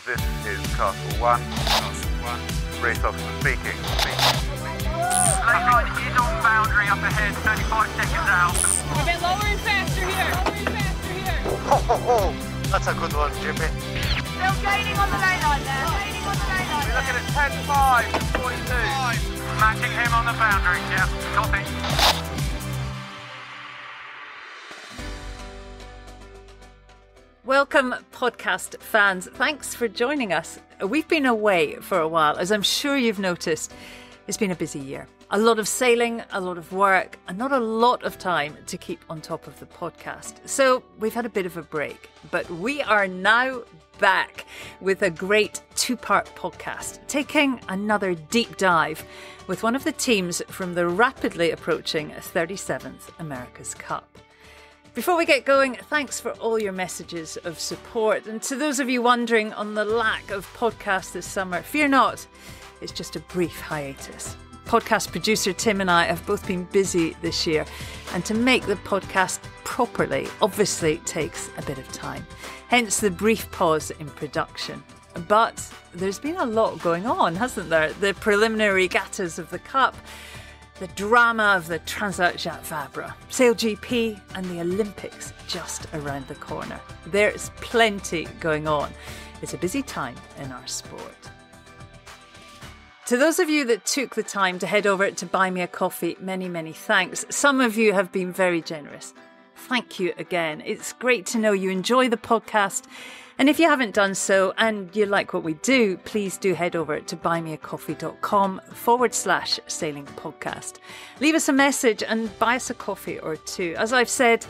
This is Castle 1. Race officer speaking. Left right is on boundary up ahead, 35 seconds out. A bit lower and faster here. Ho, ho, ho. That's a good one, Jimmy. Still gaining on the lane line there. We're looking at 10-5, 42. Matching him on the boundary, yeah, copy. Welcome, podcast fans. Thanks for joining us. We've been away for a while. As I'm sure you've noticed, it's been a busy year. A lot of sailing, a lot of work, and not a lot of time to keep on top of the podcast. So we've had a bit of a break, but we are now back with a great two-part podcast, taking another deep dive with one of the teams from the rapidly approaching 37th America's Cup. Before we get going, thanks for all your messages of support. And to those of you wondering on the lack of podcasts this summer, fear not, it's just a brief hiatus. Podcast producer Tim and I have both been busy this year, and to make the podcast properly obviously takes a bit of time. Hence the brief pause in production. But there's been a lot going on, hasn't there? The preliminary regattas of the Cup, the drama of the Transat Jacques Vabre, Sail GP and the Olympics just around the corner. There's plenty going on. It's a busy time in our sport. To those of you that took the time to head over to buy me a coffee, many, many thanks. Some of you have been very generous. Thank you again. It's great to know you enjoy the podcast. And if you haven't done so and you like what we do, please do head over to buymeacoffee.com/sailing podcast. Leave us a message and buy us a coffee or two. As I've said,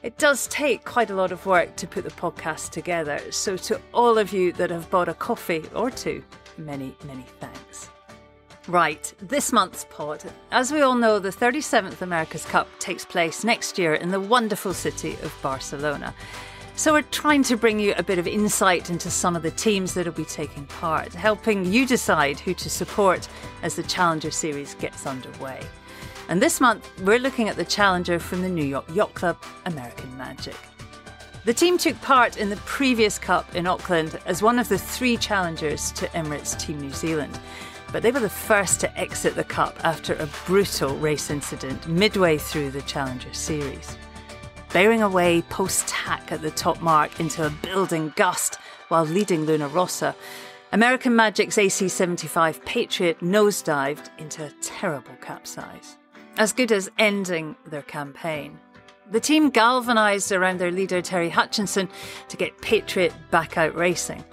it does take quite a lot of work to put the podcast together. So to all of you that have bought a coffee or two, many, many thanks. Right, this month's pod. As we all know, the 37th America's Cup takes place next year in the wonderful city of Barcelona. So we're trying to bring you a bit of insight into some of the teams that will be taking part, helping you decide who to support as the Challenger Series gets underway. And this month, we're looking at the Challenger from the New York Yacht Club, American Magic. The team took part in the previous Cup in Auckland as one of the three challengers to Emirates Team New Zealand. But they were the first to exit the Cup after a brutal race incident midway through the Challenger Series. Bearing away post-tack at the top mark into a building gust while leading Luna Rossa, American Magic's AC-75 Patriot nosedived into a terrible capsize, as good as ending their campaign. The team galvanised around their leader Terry Hutchinson to get Patriot back out racing,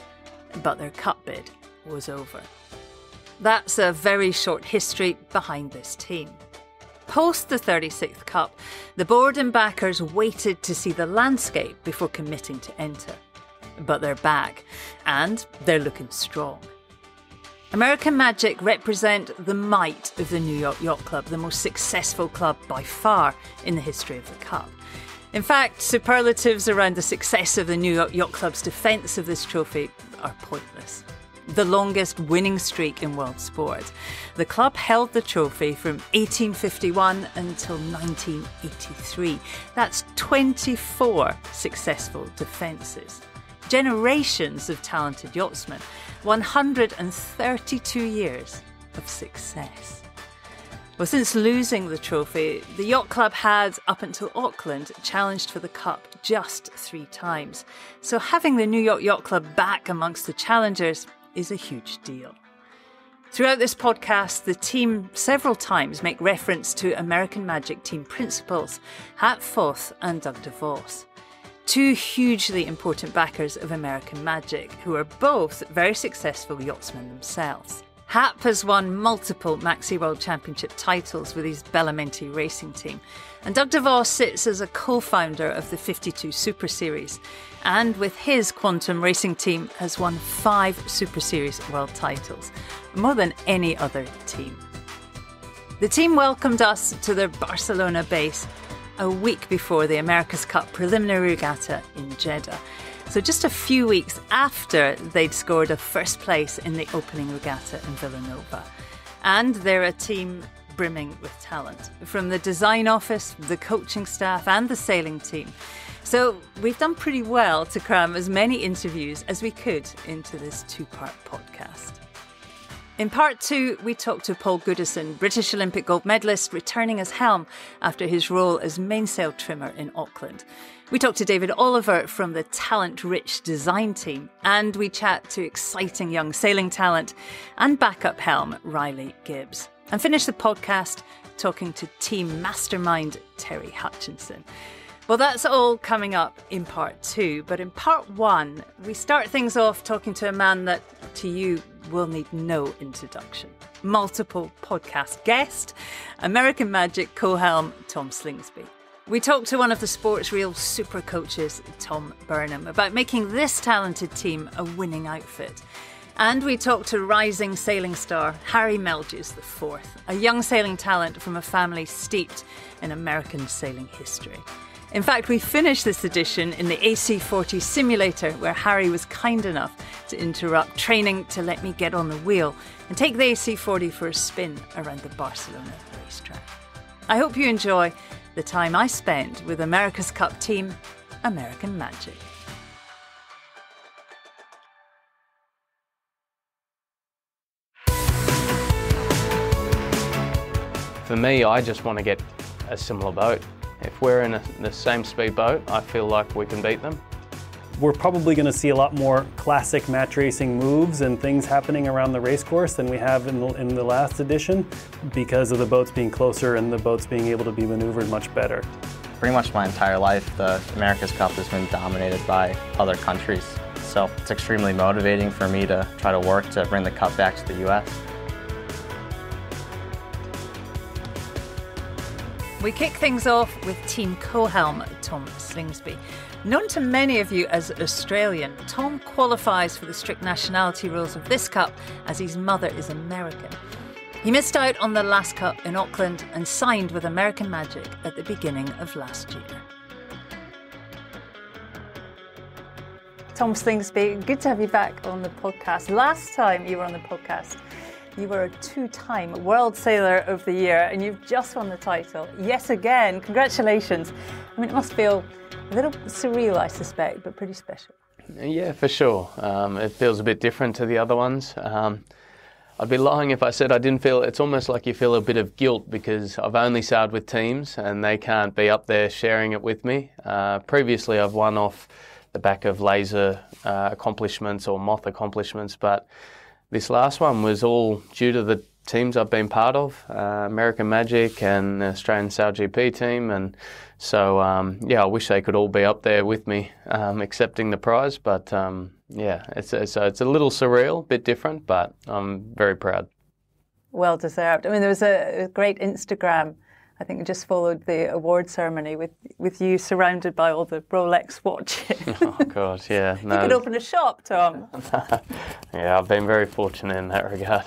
but their Cup bid was over. That's a very short history behind this team. Post the 36th Cup, the board and backers waited to see the landscape before committing to enter. But they're back, and they're looking strong. American Magic represent the might of the New York Yacht Club, the most successful club by far in the history of the Cup. In fact, superlatives around the success of the New York Yacht Club's defence of this trophy are pointless. The longest winning streak in world sport. The club held the trophy from 1851 until 1983. That's 24 successful defences. Generations of talented yachtsmen. 132 years of success. Well, since losing the trophy, the Yacht Club had, up until Auckland, challenged for the Cup just 3 times. So having the New York Yacht Club back amongst the challengers is a huge deal. Throughout this podcast, the team several times make reference to American Magic team principals, Hat Foth and Doug DeVos, 2 hugely important backers of American Magic, who are both very successful yachtsmen themselves. Hap has won multiple Maxi World Championship titles with his Bellamente racing team, and Doug DeVos sits as a co-founder of the 52 Super Series, and with his Quantum racing team has won 5 Super Series world titles, more than any other team. The team welcomed us to their Barcelona base a week before the America's Cup preliminary regatta in Jeddah. So just a few weeks after they'd scored a first place in the opening regatta in Villanova. And they're a team brimming with talent. From the design office, the coaching staff and the sailing team, So we've done pretty well to cram as many interviews as we could into this 2-part podcast. In part 2, we talked to Paul Goodison, British Olympic gold medalist, returning as helm after his role as mainsail trimmer in Auckland. We talked to David Oliver from the talent-rich design team, and we chat to exciting young sailing talent and backup helm Riley Gibbs. And finish the podcast talking to team mastermind Terry Hutchinson. Well, that's all coming up in part 2, but in part 1, we start things off talking to a man that, to you, will need no introduction. Multiple podcast guest, American Magic co-helm Tom Slingsby. We talked to one of the sport's real super coaches, Tom Burnham, about making this talented team a winning outfit. And we talked to rising sailing star Harry Melges IV, a young sailing talent from a family steeped in American sailing history. In fact, we finished this edition in the AC40 simulator, where Harry was kind enough to interrupt training to let me get on the wheel and take the AC40 for a spin around the Barcelona racetrack. I hope you enjoy the time I spent with America's Cup team, American Magic. For me, I just want to get a similar boat. If we're in the same speed boat, I feel like we can beat them. We're probably going to see a lot more classic match racing moves and things happening around the race course than we have in the last edition, because of the boats being closer and the boats being able to be maneuvered much better. Pretty much my entire life, the America's Cup has been dominated by other countries. So it's extremely motivating for me to try to work to bring the Cup back to the US. We kick things off with team co-helm Tom Slingsby. Known to many of you as Australian, Tom qualifies for the strict nationality rules of this Cup as his mother is American. He missed out on the last Cup in Auckland and signed with American Magic at the beginning of last year. Tom Slingsby, good to have you back on the podcast. Last time you were on the podcast, you were a 2-time World Sailor of the Year, and you've just won the title yet again. Congratulations. I mean, it must feel a little surreal, I suspect, but pretty special. Yeah, for sure. It feels a bit different to the other ones. I'd be lying if I said I didn't feel. It's almost like you feel a bit of guilt because I've only sailed with teams and they can't be up there sharing it with me. Previously, I've won off the back of laser accomplishments or moth accomplishments, but this last one was all due to the teams I've been part of, American Magic and the Australian Sail GP team, and so I wish they could all be up there with me accepting the prize. But it's a little surreal, a bit different, but I'm very proud. Well deserved. I mean, there was a great Instagram. I think it just followed the award ceremony with you surrounded by all the Rolex watches. Oh, God, yeah. No. You could open a shop, Tom. Yeah, I've been very fortunate in that regard.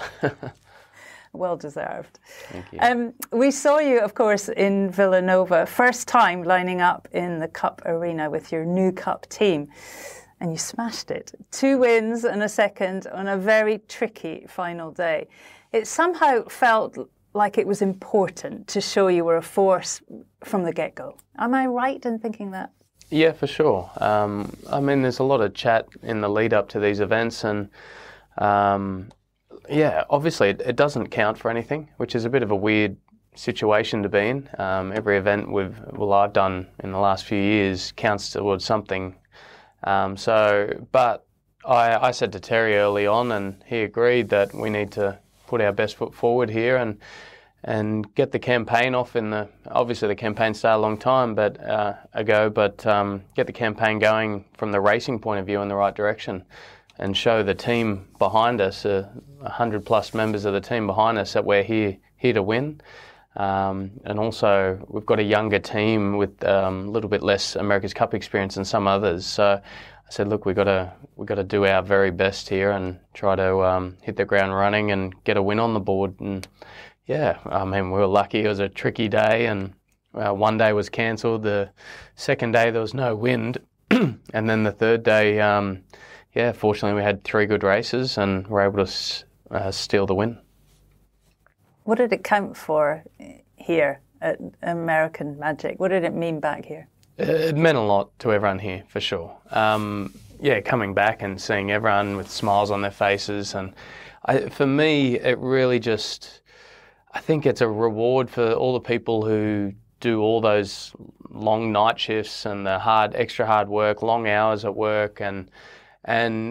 Well deserved. Thank you. We saw you, of course, in Villanova, first time lining up in the Cup arena with your new Cup team, and you smashed it. 2 wins and a second on a very tricky final day. It somehow felt like it was important to show you were a force from the get-go. Am I right in thinking that? Yeah, for sure. I mean, there's a lot of chat in the lead up to these events, and obviously it doesn't count for anything, which is a bit of a weird situation to be in. Every event I've done in the last few years counts towards something. But I said to Terry early on, and he agreed that we need to put our best foot forward here and get the campaign off obviously the campaign started a long time ago, but get the campaign going from the racing point of view in the right direction and show the team behind us, 100 plus members of the team behind us, that we're here to win. And also we've got a younger team with a little bit less America's Cup experience than some others. So I said, look, we got to do our very best here and try to hit the ground running and get a win on the board. And yeah, I mean, we were lucky. It was a tricky day, and one day was cancelled. The second day there was no wind, and then the third day, fortunately we had 3 good races and were able to steal the win. What did it count for here at American Magic? What did it mean back here? It meant a lot to everyone here, for sure. Coming back and seeing everyone with smiles on their faces, and for me, it really just, I think it's a reward for all the people who do all those long night shifts and the extra hard work, long hours at work, and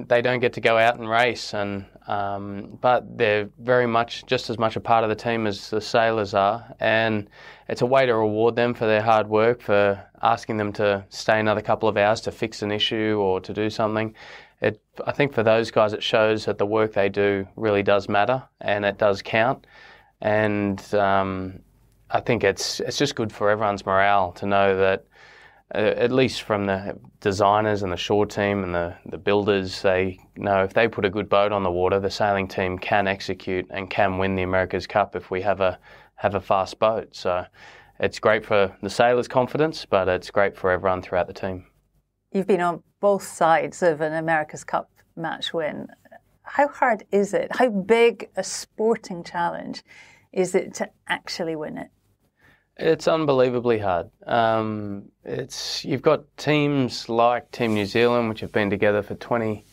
they don't get to go out and race, but they're very much, just as much a part of the team as the sailors are, and it's a way to reward them for their hard work, for asking them to stay another couple of hours to fix an issue or to do something. I think for those guys it shows that the work they do really does matter and it does count, and I think it's just good for everyone's morale to know that, at least from the designers and the shore team and the builders, they know if they put a good boat on the water, the sailing team can execute and can win the America's Cup if we have a fast boat. So it's great for the sailors' confidence, but it's great for everyone throughout the team. You've been on both sides of an America's Cup match win. How hard is it? How big a sporting challenge is it to actually win it? It's unbelievably hard. You've got teams like Team New Zealand, which have been together for 20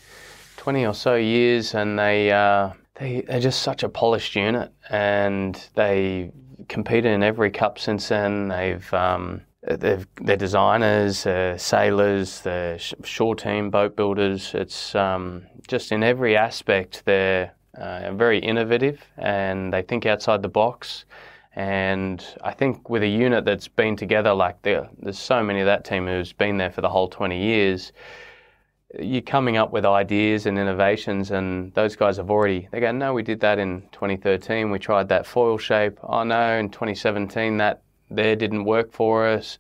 or so years, and they're just such a polished unit, and they competed in every cup since then. They're designers, sailors, they're shore team, boat builders. It's just in every aspect they're very innovative, and they think outside the box. And I think with a unit that's been together like there's so many of that team who's been there for the whole 20 years, you're coming up with ideas and innovations, and those guys they go, no, we did that in 2013, we tried that foil shape. Oh no, in 2017 that there didn't work for us.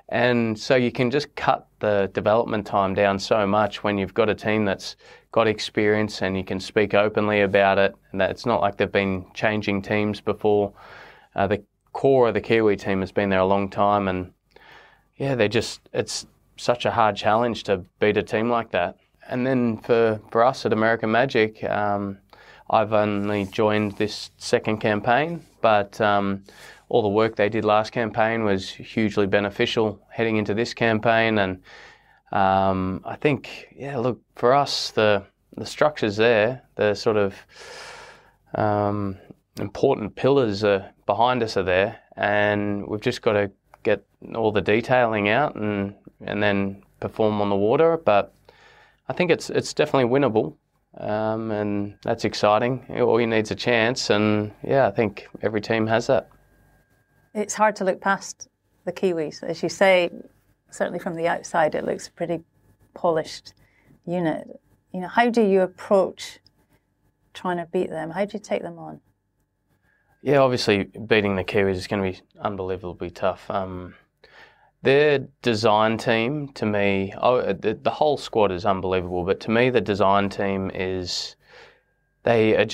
And so you can just cut the development time down so much when you've got a team that's got experience and you can speak openly about it, and that it's not like they've been changing teams before. The core of the Kiwi team has been there a long time, and it's such a hard challenge to beat a team like that. And then for us at American Magic, I've only joined this second campaign, but all the work they did last campaign was hugely beneficial heading into this campaign. And I think, look, for us, the structure's there, the sort of important pillars behind us are there, and we've just got to get all the detailing out and then perform on the water. But I think it's definitely winnable, and that's exciting. All you need's a chance, and I think every team has that. It's hard to look past the Kiwis. As you say, certainly from the outside, it looks a pretty polished unit. You know, how do you approach trying to beat them? How do you take them on? Yeah, obviously beating the Kiwis is going to be unbelievably tough. Their design team, to me, the whole squad is unbelievable, but to me the design team they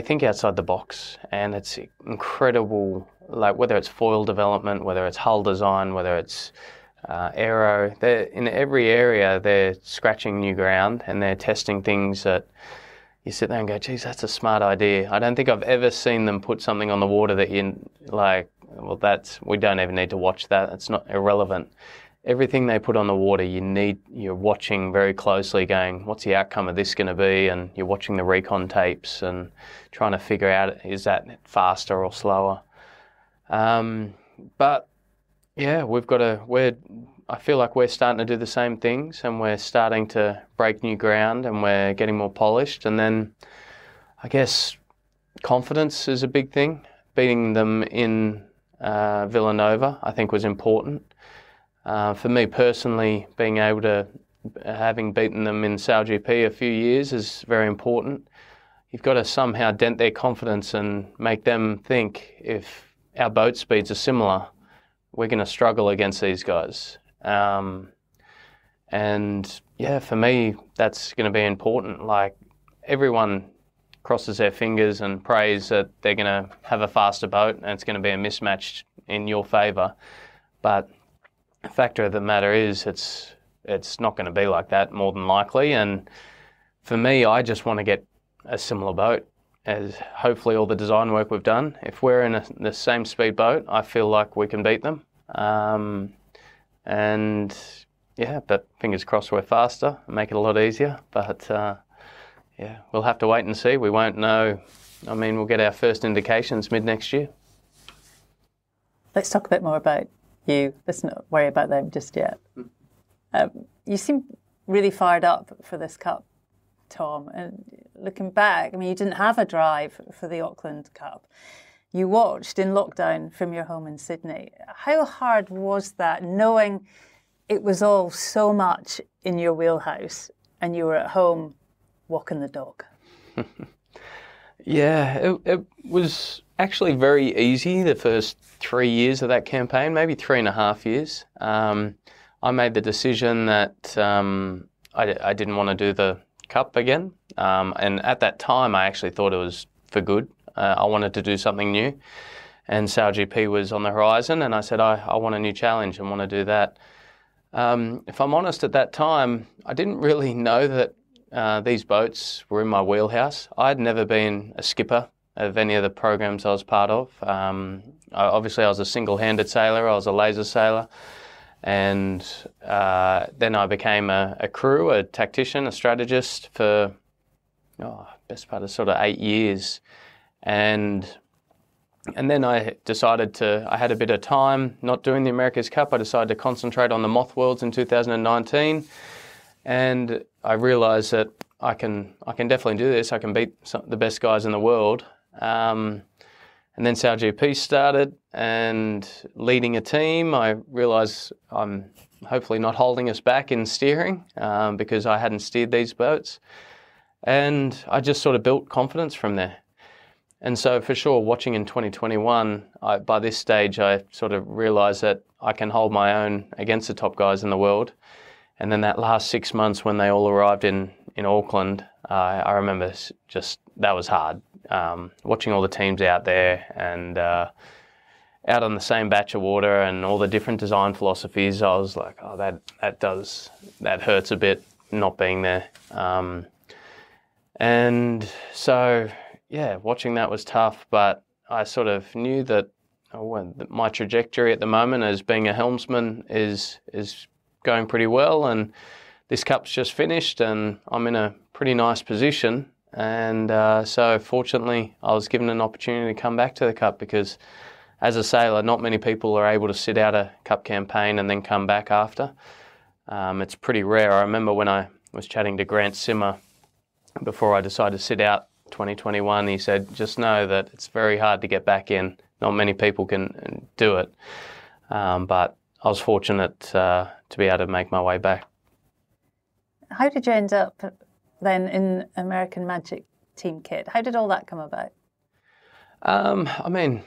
think outside the box, and it's incredible, like whether it's foil development, whether it's hull design, whether it's aero, in every area they're scratching new ground and they're testing things that you sit there and go, geez, that's a smart idea. I don't think I've ever seen them put something on the water that we don't even need to watch that. It's not irrelevant. Everything they put on the water, you're watching very closely going, what's the outcome of this going to be? And you're watching the recon tapes and trying to figure out, is that faster or slower? But yeah, I feel like we're starting to do the same things, and we're starting to break new ground, and we're getting more polished. And then I guess confidence is a big thing. Beating them in Villanova, I think, was important. For me personally, having beaten them in SailGP a few years is very important. You've got to somehow dent their confidence and make them think, if our boat speeds are similar, we're going to struggle against these guys. And yeah, for me, that's going to be important. Like, everyone crosses their fingers and prays that they're going to have a faster boat and it's going to be a mismatch in your favour. But the factor of the matter is it's not going to be like that, more than likely. And for me, I just want to get a similar boat as hopefully all the design work we've done. If we're in the same speed boat, I feel like we can beat them. And yeah, but fingers crossed we're faster, make it a lot easier. But yeah, we'll have to wait and see. We won't know. I mean, we'll get our first indications mid next year. Let's talk a bit more about you. Let's not worry about them just yet. You seem really fired up for this Cup, Tom. And looking back, I mean, you didn't have a drive for the Auckland Cup. You watched in lockdown from your home in Sydney. How hard was that, knowing it was all so much in your wheelhouse and you were at home walking the dog? Yeah, it was actually very easy the first 3 years of that campaign, maybe 3.5 years. I made the decision that I didn't want to do the Cup again. And at that time, I actually thought it was for good. I wanted to do something new. And SailGP was on the horizon, and I said, I want a new challenge and want to do that. If I'm honest, at that time, I didn't really know that these boats were in my wheelhouse. I'd never been a skipper of any of the programs I was part of. Obviously, I was a single-handed sailor. I was a laser sailor. And then I became a crew, a tactician, a strategist for best part of sort of 8 years. And then I decided I had a bit of time not doing the America's Cup. I decided to concentrate on the Moth Worlds in 2019. And I realised that I can definitely do this. I can beat the best guys in the world. And then SailGP started, and leading a team, I realised I'm hopefully not holding us back in steering because I hadn't steered these boats. And I just sort of built confidence from there. And so for sure, watching in 2021, by this stage, I sort of realised that I can hold my own against the top guys in the world. And then that last 6 months when they all arrived in Auckland, I remember just that was hard. Watching all the teams out there and out on the same batch of water and all the different design philosophies, I was like, oh, that hurts a bit not being there. And so, yeah, watching that was tough, but I sort of knew that my trajectory at the moment as being a helmsman is going pretty well, and this Cup's just finished and I'm in a pretty nice position. And so fortunately, I was given an opportunity to come back to the Cup because as a sailor, not many people are able to sit out a Cup campaign and then come back after. It's pretty rare. I remember when I was chatting to Grant Simmer before I decided to sit out 2021, he said, just know that it's very hard to get back in. Not many people can do it. But I was fortunate to be able to make my way back. How did you end up then in American Magic team kit? How did all that come about? I mean,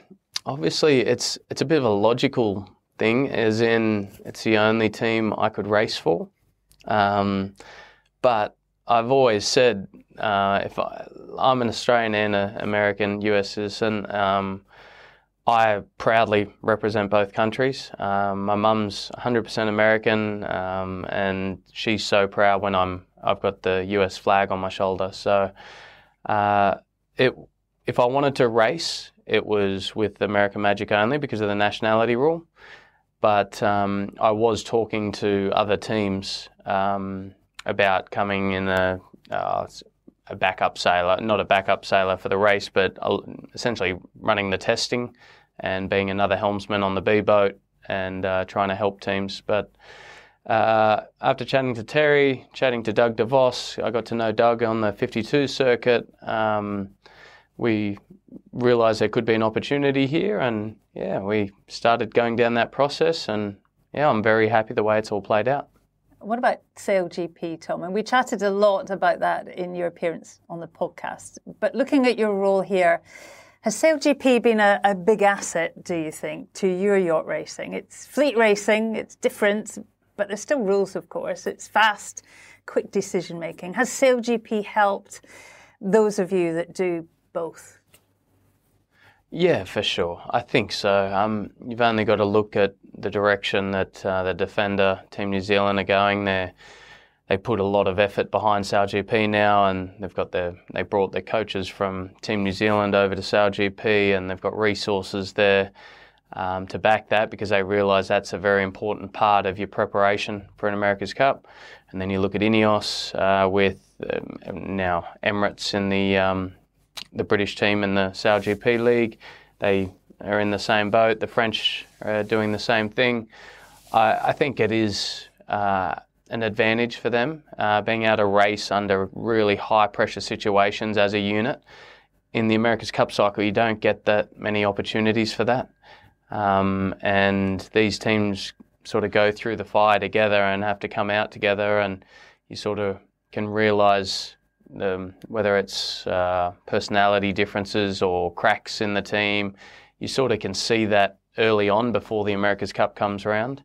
obviously it's a bit of a logical thing, as in it's the only team I could race for. But I've always said if I'm an Australian and an American US citizen, I proudly represent both countries. My mum's 100% American, and she's so proud when I've got the US flag on my shoulder. So if I wanted to race, it was with American Magic only because of the nationality rule. But I was talking to other teams about coming in a backup sailor, not a backup sailor for the race, but essentially running the testing and being another helmsman on the B boat and trying to help teams. But after chatting to Terry, chatting to Doug DeVos, I got to know Doug on the 52 circuit. We realised there could be an opportunity here, and yeah, we started going down that process, and yeah, I'm very happy the way it's all played out. What about SailGP, Tom? And we chatted a lot about that in your appearance on the podcast. But looking at your role here, has SailGP been a big asset, do you think, to your yacht racing? It's fleet racing, it's different, but there's still rules, of course. It's fast, quick decision-making. Has SailGP helped those of you that do both? Yeah, for sure. I think so. You've only got to look at the direction that the Defender, Team New Zealand, are going there. They put a lot of effort behind SailGP now, and they brought their coaches from Team New Zealand over to SailGP, and they've got resources there. to back that, because they realise that's a very important part of your preparation for an America's Cup. And then you look at Ineos with now Emirates in the British team in the Sail GP League. They are in the same boat. The French are doing the same thing. I think it is an advantage for them being able to race under really high pressure situations as a unit. In the America's Cup cycle, you don't get that many opportunities for that. And these teams sort of go through the fire together and have to come out together, and you sort of can realise whether it's personality differences or cracks in the team. You sort of can see that early on before the America's Cup comes around.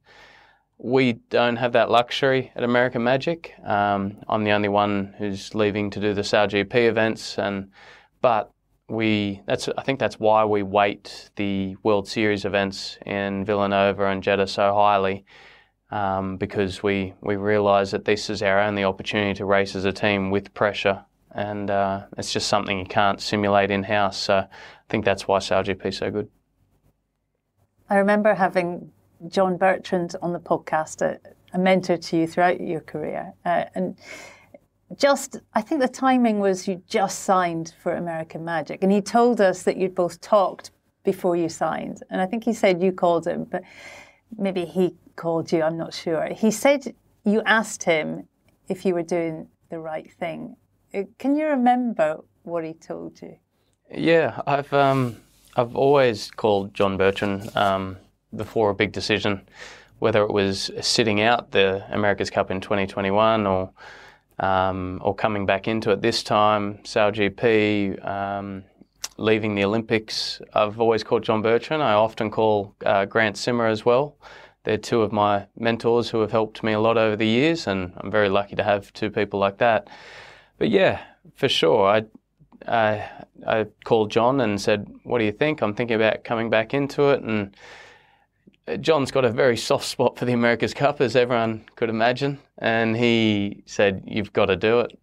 We don't have that luxury at American Magic. I'm the only one who's leaving to do the Sail GP events, but I think that's why we weight the World Series events in Villanova and Jeddah so highly, because we realise that this is our only opportunity to race as a team with pressure, and it's just something you can't simulate in-house. So I think that's why Sail GP is so good. I remember having John Bertrand on the podcast, a mentor to you throughout your career, and I think the timing was you just signed for American Magic, and he told us that you'd both talked before you signed, and I think he said you called him, but maybe he called you, I'm not sure. He said you asked him if you were doing the right thing. Can you remember what he told you? Yeah, I've always called John Bertrand before a big decision, whether it was sitting out the America's Cup in 2021 or coming back into it this time, Sail GP, leaving the Olympics. I've always called John Bertrand. I often call Grant Simmer as well. They're two of my mentors who have helped me a lot over the years, and I'm very lucky to have two people like that. But yeah, for sure, I called John and said, what do you think? I'm thinking about coming back into it. And John's got a very soft spot for the America's Cup, as everyone could imagine. And he said, you've got to do it.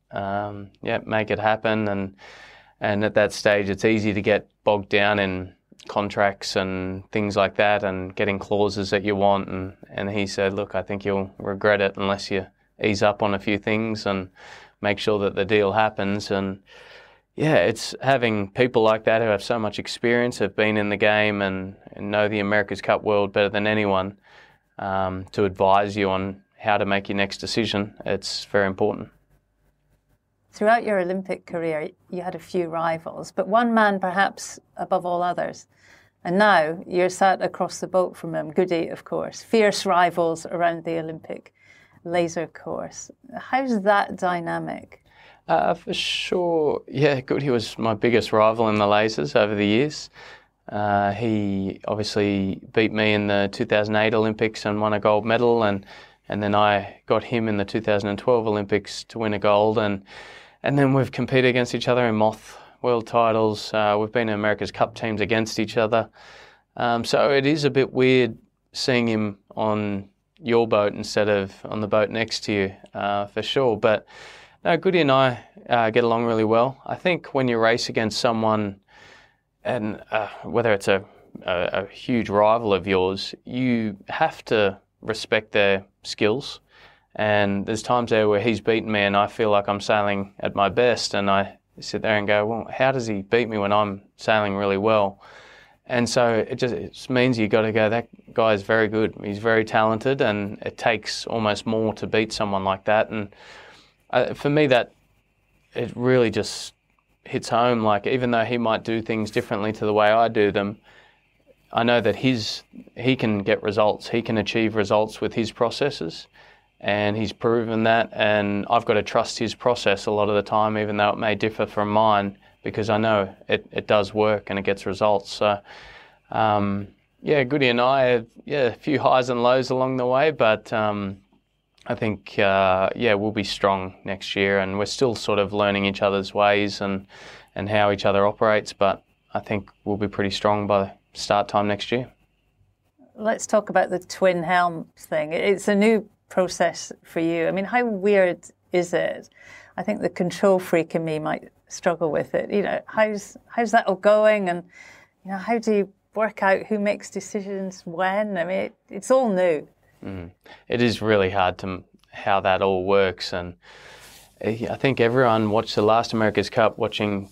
Make it happen. And at that stage, it's easy to get bogged down in contracts and things like that and getting clauses that you want. And he said, look, I think you'll regret it unless you ease up on a few things and make sure that the deal happens. And yeah, it's having people like that who have so much experience, have been in the game and know the America's Cup world better than anyone, to advise you on how to make your next decision. It's very important. Throughout your Olympic career, you had a few rivals, but one man perhaps above all others. And now you're sat across the boat from him, Goody, of course, fierce rivals around the Olympic laser course. How's that dynamic? For sure, yeah, Goody was my biggest rival in the lasers over the years. He obviously beat me in the 2008 Olympics and won a gold medal, and then I got him in the 2012 Olympics to win a gold, and then we've competed against each other in Moth World titles. We've been in America's Cup teams against each other. So it is a bit weird seeing him on your boat instead of on the boat next to you, for sure. But no, Goody and I get along really well. I think when you race against someone, and whether it's a huge rival of yours, you have to respect their skills. And there's times there where he's beaten me and I feel like I'm sailing at my best, and I sit there and go, well, how does he beat me when I'm sailing really well? And so it means you got to go, that guy is very good. He's very talented, and it takes almost more to beat someone like that. And for me, that it really just hits home. Like, even though he might do things differently to the way I do them, I know that he can get results. He can achieve results with his processes, and he's proven that. And I've got to trust his process a lot of the time, even though it may differ from mine, because I know it does work and it gets results. So, Goody and I have a few highs and lows along the way, but I think, we'll be strong next year, and we're still sort of learning each other's ways and how each other operates, but I think we'll be pretty strong by the start time next year. Let's talk about the twin helm thing. It's a new process for you. I mean, how weird is it? I think the control freak in me might struggle with it. You know, how's that all going, and how do you work out who makes decisions when? I mean, it's all new. It is really hard to how that all works, and I think everyone watched the last America's Cup watching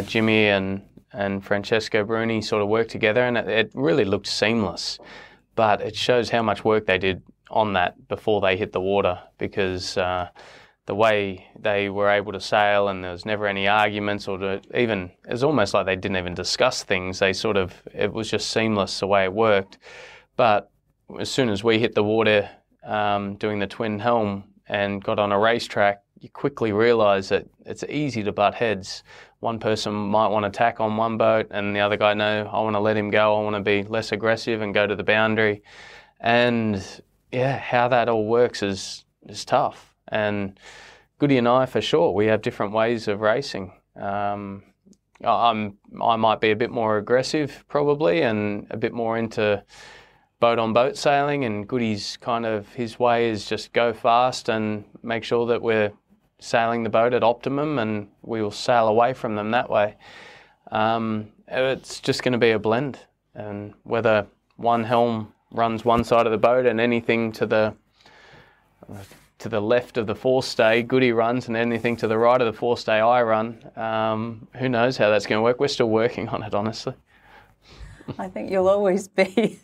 Jimmy and Francesco Bruni sort of work together, and it really looked seamless. But it shows how much work they did on that before they hit the water, because the way they were able to sail, and there was never any arguments, or it was almost like they didn't even discuss things. It was just seamless the way it worked. But as soon as we hit the water doing the twin helm and got on a racetrack, you quickly realise that it's easy to butt heads. One person might want to tack on one boat, and the other guy, no, I want to let him go. I want to be less aggressive and go to the boundary. And yeah, how that all works is tough. And Goody and I, for sure, we have different ways of racing. I might be a bit more aggressive probably, and a bit more into boat-on-boat sailing, and Goody's kind of, his way is just go fast and make sure that we're sailing the boat at optimum, and we will sail away from them that way. It's just going to be a blend, and whether one helm runs one side of the boat and anything to the left of the forestay Goody runs, and anything to the right of the forestay I run, who knows how that's going to work. We're still working on it, honestly. I think you'll always be.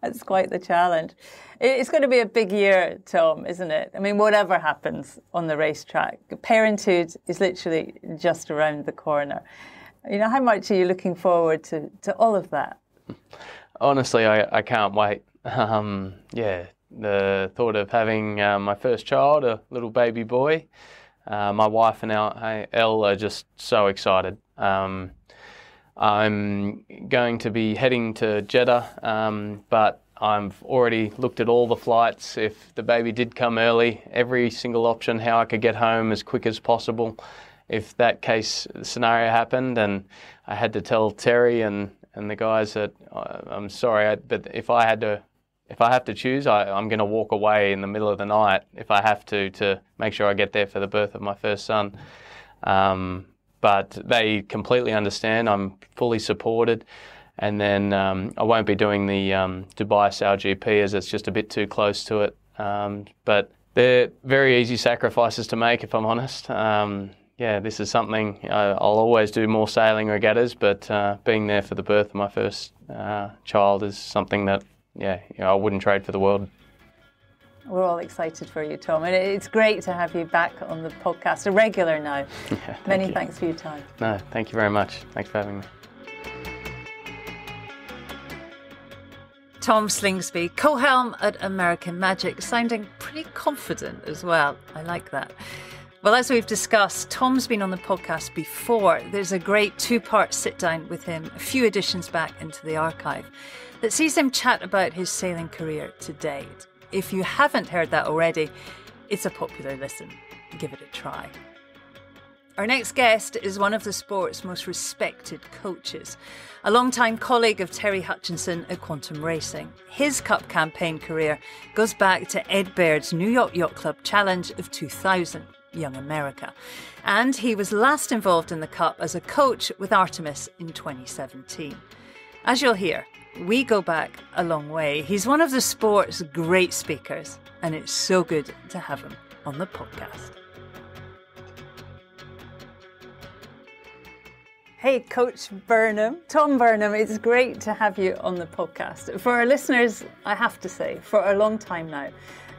That's quite the challenge. It's going to be a big year, Tom, isn't it? I mean, whatever happens on the racetrack, parenthood is literally just around the corner. You know, how much are you looking forward to all of that? Honestly, I can't wait. The thought of having my first child, a little baby boy, my wife and Elle are just so excited. I'm going to be heading to Jeddah, but I've already looked at all the flights. If the baby did come early, every single option, how I could get home as quick as possible. If that scenario happened, and I had to tell Terry and the guys that I'm sorry, but if I have to choose, I'm going to walk away in the middle of the night if I have to make sure I get there for the birth of my first son. But they completely understand. I'm fully supported. And then I won't be doing the Dubai Sail GP, as it's just a bit too close to it. But they're very easy sacrifices to make, if I'm honest. This is something I'll always do more sailing regattas, but being there for the birth of my first child is something that, I wouldn't trade for the world. We're all excited for you, Tom, and it's great to have you back on the podcast, a regular now. Many thanks for your time. No, thank you very much. Thanks for having me. Tom Slingsby, co-helm at American Magic, sounding pretty confident as well. I like that. Well, as we've discussed, Tom's been on the podcast before. There's a great 2-part sit-down with him, a few editions back into the archive, that sees him chat about his sailing career to date. If you haven't heard that already, it's a popular listen. Give it a try. Our next guest is one of the sport's most respected coaches, a long-time colleague of Terry Hutchinson at Quantum Racing. His Cup campaign career goes back to Ed Baird's New York Yacht Club Challenge of 2000, Young America. And he was last involved in the Cup as a coach with Artemis in 2017. As you'll hear, we go back a long way. He's one of the sport's great speakers, and it's so good to have him on the podcast. Hey, Coach Burnham. Tom Burnham, it's great to have you on the podcast. For our listeners, I have to say, for a long time now,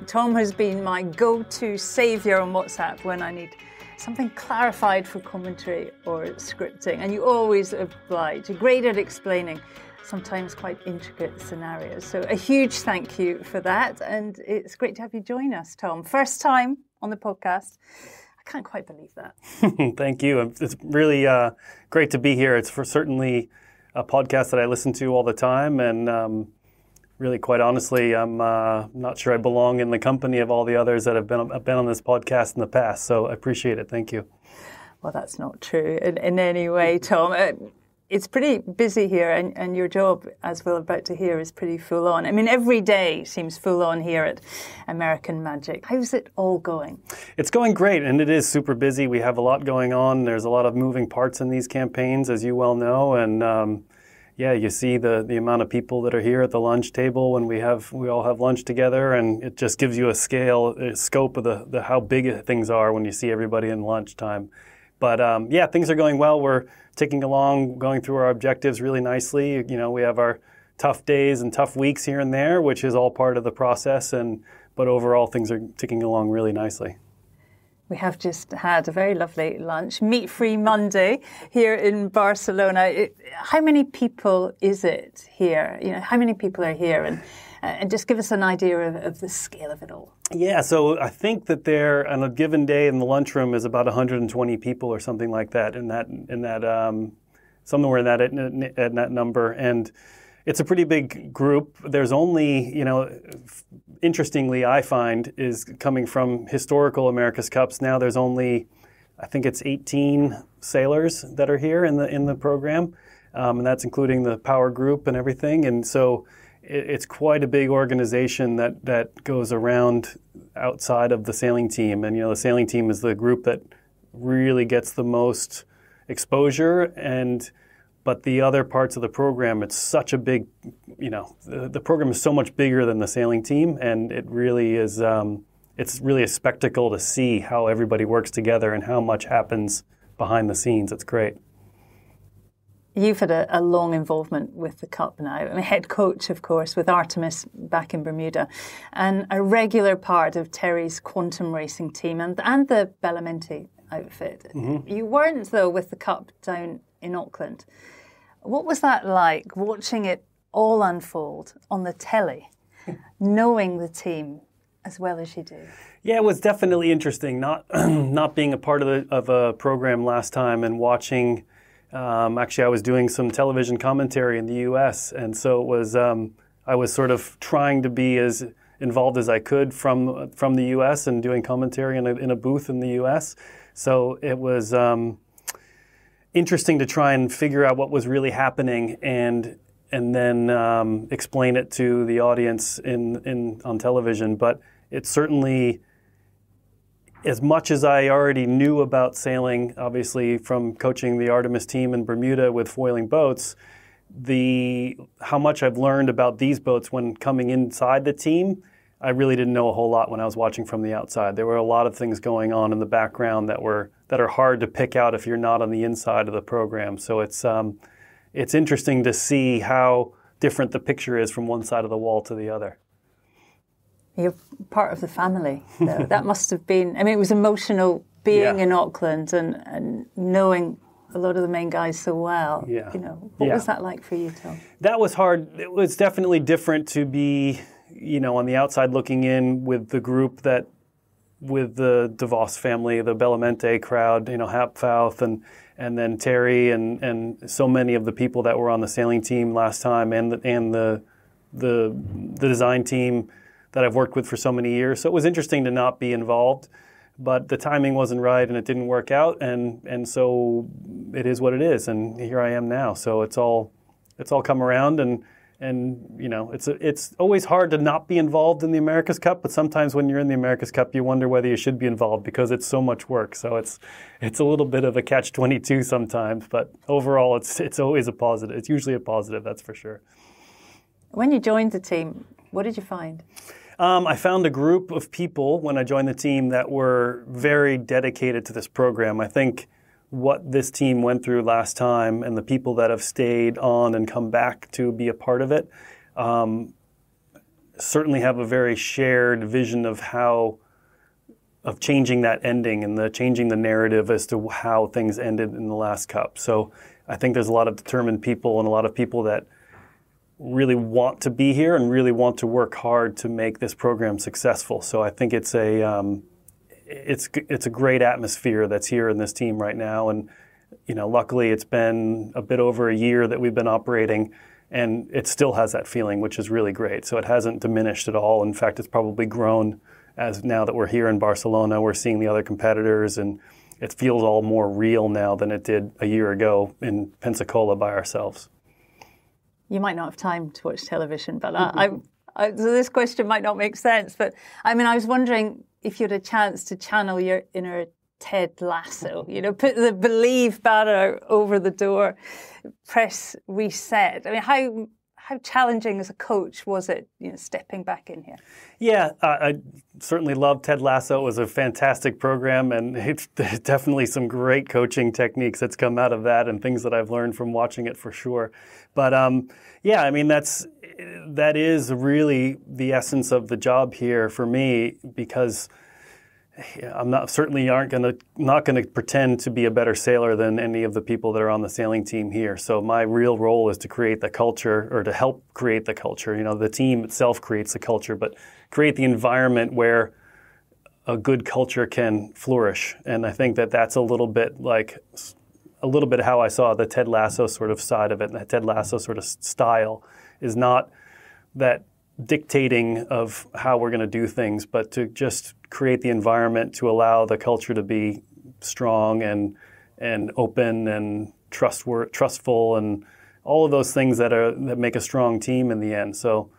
Tom has been my go-to saviour on WhatsApp when I need something clarified for commentary or scripting, and you always oblige. You're great at explaining sometimes quite intricate scenarios. So a huge thank you for that. And it's great to have you join us, Tom. First time on the podcast. I can't quite believe that. Thank you. It's really great to be here. It's certainly a podcast that I listen to all the time. And really, quite honestly, I'm not sure I belong in the company of all the others that have been on this podcast in the past. So I appreciate it. Thank you. Well, that's not true in any way, Tom. It's pretty busy here, and your job, as we're about to hear, is pretty full on. I mean, every day seems full on here at American Magic. How's it all going? It's going great, and it is super busy. We have a lot going on. There's a lot of moving parts in these campaigns, as you well know, and yeah, you see the amount of people that are here at the lunch table when we all have lunch together, and it just gives you a scope of the how big things are when you see everybody in lunchtime. But yeah, things are going well. We're ticking along, going through our objectives really nicely. You know, we have our tough days and tough weeks here and there, which is all part of the process. But overall, things are ticking along really nicely. We have just had a very lovely lunch, Meat-Free Monday here in Barcelona. How many people is it here? You know, how many people are here? And just give us an idea of the scale of it all. Yeah, so I think that there on a given day in the lunchroom is about 120 people or something like that. Somewhere in that number, and it's a pretty big group. There's only, you know, interestingly, I find, is coming from historical America's Cups. Now there's only, I think it's 18 sailors that are here in the program, and that's including the power group and everything. And so it's quite a big organization that goes around outside of the sailing team. And, you know, the sailing team is the group that really gets the most exposure, but the other parts of the program, it's such a big, you know, the program is so much bigger than the sailing team, and it really is, it's really a spectacle to see how everybody works together and how much happens behind the scenes. It's great. You've had a long involvement with the Cup now. I mean, head coach, of course, with Artemis back in Bermuda, and a regular part of Terry's quantum racing team and the Bellamente outfit. Mm-hmm. You weren't, though, with the Cup down in Auckland. What was that like, watching it all unfold on the telly, knowing the team as well as you do? Yeah, it was definitely interesting, not being a part of a program last time and watching. Actually, I was doing some television commentary in the U.S., and so it was. I was sort of trying to be as involved as I could from the U.S. and doing commentary in a booth in the U.S. So it was interesting to try and figure out what was really happening and then explain it to the audience on television. But it certainly, as much as I already knew about sailing, obviously from coaching the Artemis team in Bermuda with foiling boats, how much I've learned about these boats when coming inside the team, I really didn't know a whole lot when I was watching from the outside. There were a lot of things going on in the background that are hard to pick out if you're not on the inside of the program. So it's interesting to see how different the picture is from one side of the wall to the other. You're part of the family, though. That must have been, I mean, it was emotional being in Auckland and knowing a lot of the main guys so well. Yeah. You know, what was that like for you, Tom? That was hard. It was definitely different to be, you know, on the outside looking in with the group with the DeVos family, the Bellamente crowd, you know, Hap Fouth and then Terry and so many of the people that were on the sailing team last time and the design team that I've worked with for so many years. So it was interesting to not be involved, but the timing wasn't right and it didn't work out, and so it is what it is, and here I am now. So it's all come around, and you know, it's always hard to not be involved in the America's Cup, but sometimes when you're in the America's Cup, you wonder whether you should be involved because it's so much work. So it's a little bit of a catch-22 sometimes, but overall it's always a positive. It's usually a positive, that's for sure. When you joined the team, what did you find? I found a group of people when I joined the team that were very dedicated to this program. I think what this team went through last time and the people that have stayed on and come back to be a part of it certainly have a very shared vision of changing that ending and changing the narrative as to how things ended in the last Cup. So I think there's a lot of determined people and a lot of people that really want to be here and really want to work hard to make this program successful. So I think it's a great atmosphere that's here in this team right now. And, you know, luckily it's been a bit over a year that we've been operating, and it still has that feeling, which is really great. So it hasn't diminished at all. In fact, it's probably grown as now that we're here in Barcelona, we're seeing the other competitors, and it feels all more real now than it did a year ago in Pensacola by ourselves. You might not have time to watch television, but so this question might not make sense. But I mean, I was wondering if you had a chance to channel your inner Ted Lasso, put the believe banner over the door, press reset. I mean, how challenging as a coach was it, stepping back in here? Yeah, I certainly loved Ted Lasso. It was a fantastic program, and it's definitely some great coaching techniques that's come out of that and things that I've learned from watching it for sure. But yeah, I mean, that is really the essence of the job here for me, because I'm not going to pretend to be a better sailor than any of the people that are on the sailing team here. So my real role is to create the culture, or to help create the culture. The team itself creates the culture, but create the environment where a good culture can flourish. And I think that that's a little bit how I saw the Ted Lasso sort of side of it. And the Ted Lasso sort of style is not that dictating of how we're going to do things, but to just create the environment to allow the culture to be strong and open and trustful, and all of those things that make a strong team in the end. So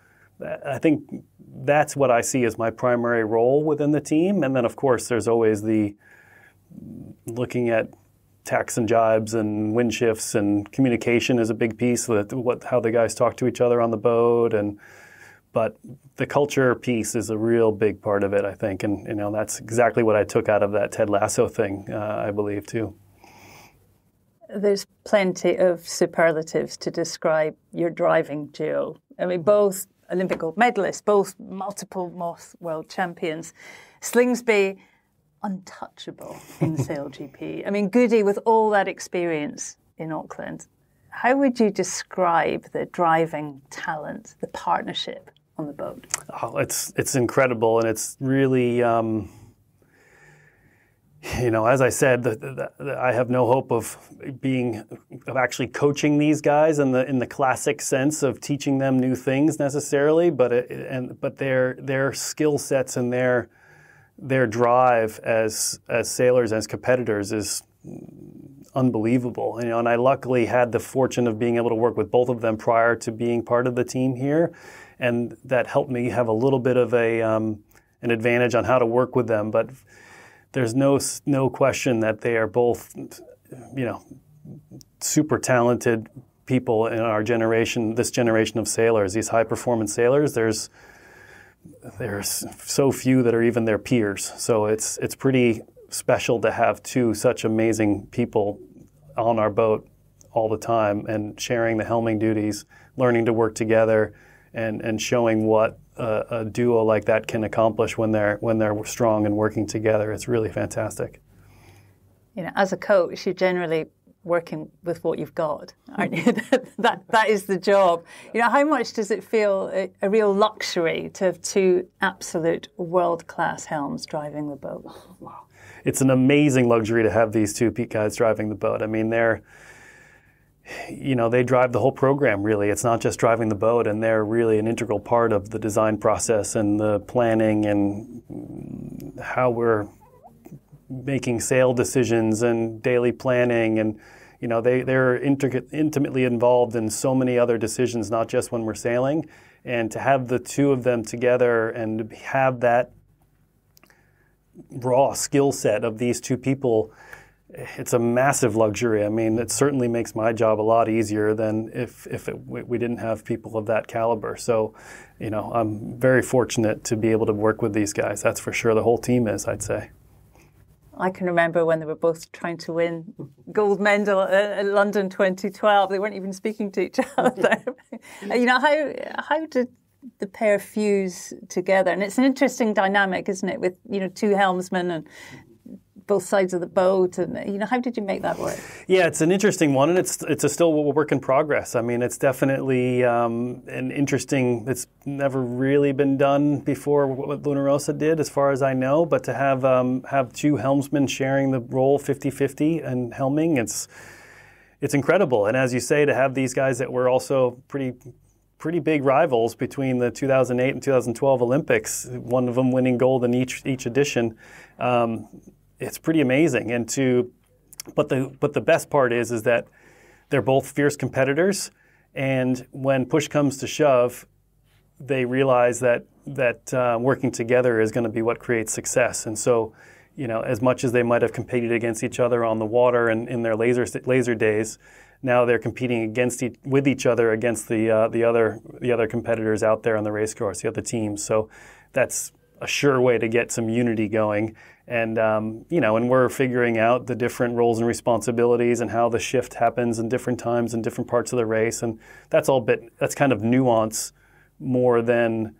I think that's what I see as my primary role within the team. And then, of course, there's always the looking at tacks and jibes and wind shifts, and communication is a big piece, how the guys talk to each other on the boat. But the culture piece is a real big part of it, I think. And, that's exactly what I took out of that Ted Lasso thing, I believe, too. There's plenty of superlatives to describe your driving duo. I mean, both Olympic gold medalists, both multiple Moth world champions. Slingsby, untouchable in SailGP. I mean, Goody, with all that experience in Auckland, how would you describe the driving talent, the partnership on the boat? Oh, it's incredible, and it's really, as I said, I have no hope of actually coaching these guys in the classic sense of teaching them new things necessarily, but their skill sets and their drive as sailors, as competitors, is unbelievable. And I luckily had the fortune of being able to work with both of them prior to being part of the team here, and that helped me have a little bit of an advantage on how to work with them. But there's no question that they are both, super talented people in our generation, this generation of sailors, these high performance sailors. There's so few that are even their peers. So it's pretty special to have two such amazing people on our boat all the time, and sharing the helming duties, learning to work together, and showing what a duo like that can accomplish when they're strong and working together. It's really fantastic. As a coach, you're generally working with what you've got, aren't you? that is the job. How much does it feel a real luxury to have two absolute world-class helms driving the boat? Wow. It's an amazing luxury to have these two guys driving the boat. I mean, they drive the whole program, really. It's not just driving the boat, and they're really an integral part of the design process and the planning and how we're making sail decisions and daily planning. And, they're intimately involved in so many other decisions, not just when we're sailing. And to have the two of them together and have that raw skill set of these two people, it's a massive luxury. I mean, it certainly makes my job a lot easier than if we didn't have people of that caliber. So, I'm very fortunate to be able to work with these guys. That's for sure. The whole team is, I'd say. I can remember when they were both trying to win gold medal at London 2012. They weren't even speaking to each other. How did the pair fuse together? And it's an interesting dynamic, isn't it, with two helmsmen and both sides of the boat, and how did you make that work? Yeah, it's an interesting one, and it's still a work in progress. I mean, it's definitely an interesting. It's never really been done before what Luna Rossa did, as far as I know. But to have two helmsmen sharing the role 50-50 and helming, it's incredible. And as you say, to have these guys that were also pretty big rivals between the 2008 and 2012 Olympics, one of them winning gold in each edition. It's pretty amazing. But the best part is that they're both fierce competitors, and when push comes to shove, they realize that working together is going to be what creates success. And so, as much as they might have competed against each other on the water and in their laser days, now they're competing with each other against the other competitors out there on the race course, the other teams. So that's a sure way to get some unity going. And and we're figuring out the different roles and responsibilities and how the shift happens in different times in different parts of the race. And that's kind of nuance more than